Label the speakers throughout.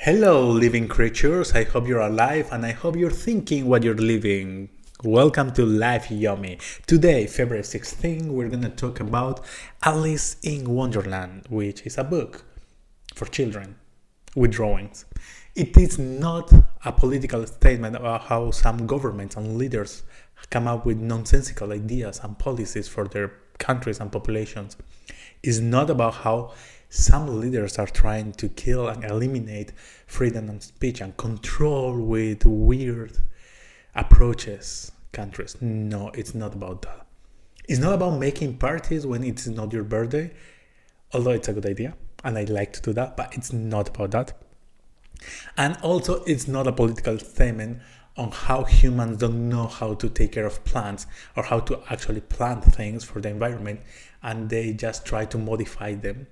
Speaker 1: Hello, living creatures. I hope you're alive and I hope you're thinking what you're living. Welcome to Life Yummy. Today, February 16th, we're going to talk about Alice in Wonderland, which is a book for children with drawings. It is not a political statement about how some governments and leaders come up with nonsensical ideas and policies for their countries and populations. It's not about how some leaders are trying to kill and eliminate freedom of speech and control with weird approaches countries. No, it's not about that. It's not about making parties when it's not your birthday, although it's a good idea and I like to do that, but it's not about that. And also, it's not a political statement on how humans don't know how to take care of plants or how to actually plant things for the environment, and they just try to modify them.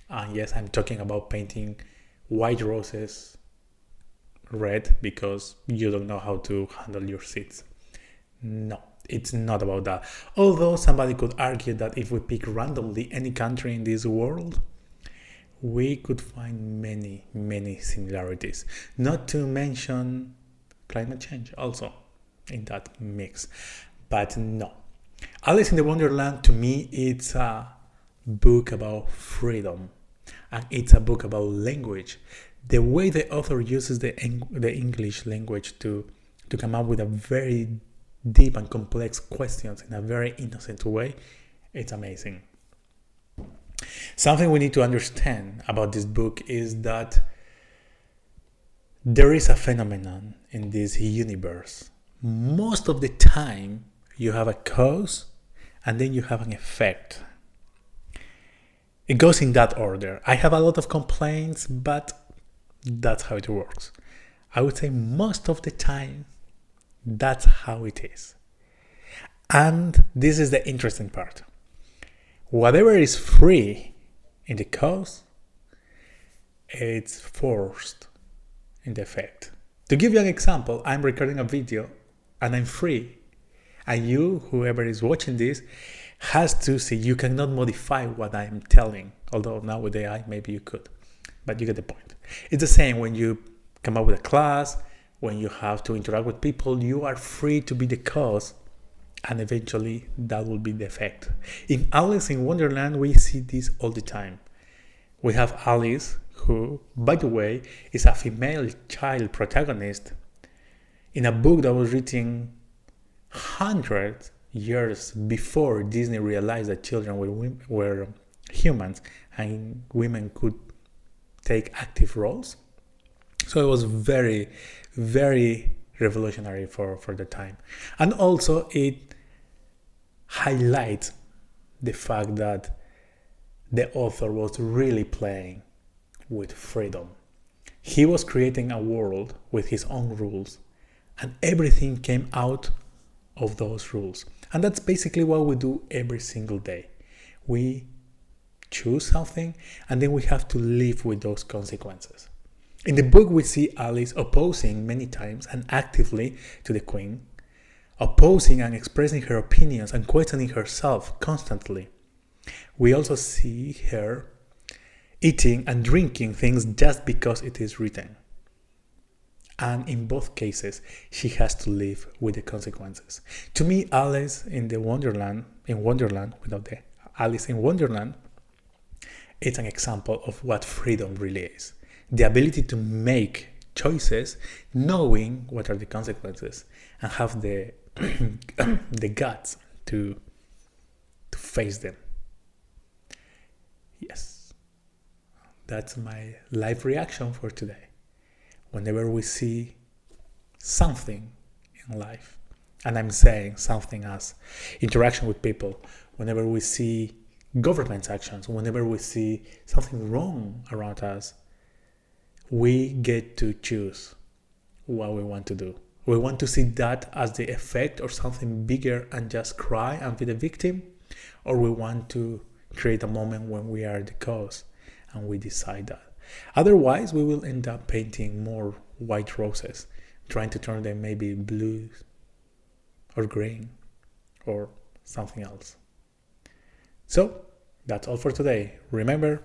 Speaker 1: And yes, I'm talking about painting white roses red because you don't know how to handle your seeds. No, it's not about that. Although somebody could argue that if we pick randomly any country in this world, we could find many similarities. Not to mention climate change also in that mix. But no. Alice in the Wonderland, to me, it's a book about freedom. And it's a book about language. The way the author uses the English language to come up with a very deep and complex questions in a very innocent way, it's amazing. Something we need to understand about this book is that there is a phenomenon in this universe. Most of the time, you have a cause and then you have an effect. It goes in that order. I have a lot of complaints, but that's how it works. I would say most of the time, that's how it is. And this is the interesting part. Whatever is free in the cause, it's forced in the effect. To give you an example, I'm recording a video and I'm free. And you, whoever is watching this, has to see. You cannot modify what I'm telling. Although now with AI, maybe you could. But you get the point. It's the same when you come up with a class, when you have to interact with people, you are free to be the cause. And eventually, that will be the effect. In Alice in Wonderland, we see this all the time. We have Alice, who, by the way, is a female child protagonist in a book that was written hundreds years before Disney realized that children were humans and women could take active roles. So it was very, very revolutionary for the time. And also it highlights the fact that the author was really playing with freedom. He was creating a world with his own rules, and everything came out of those rules. And that's basically what we do every single day. We choose something and then we have to live with those consequences. In the book, we see Alice opposing many times and actively to the queen, opposing and expressing her opinions and questioning herself constantly. We also see her eating and drinking things just because it is written. And in both cases, she has to live with the consequences. To me, Alice in Wonderland, without the Alice in Wonderland, it's an example of what freedom really is. The ability to make choices, knowing what are the consequences, and have the the guts to face them. Yes, that's my live reaction for today. Whenever we see something in life, and I'm saying something as interaction with people, whenever we see government actions, whenever we see something wrong around us, we get to choose what we want to do. We want to see that as the effect or something bigger and just cry and be the victim, or we want to create a moment when we are the cause and we decide that. Otherwise, we will end up painting more white roses, trying to turn them maybe blue or green or something else. So, that's all for today. Remember,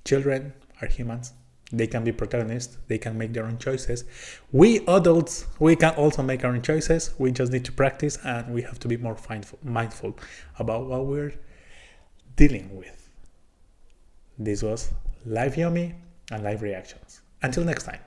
Speaker 1: children are humans They can be protagonists. They can make their own choices. We adults, we can also make our own choices. We just need to practice, and we have to be more mindful about what we're dealing with. This was Life Yummy and Life Reactions. Until next time.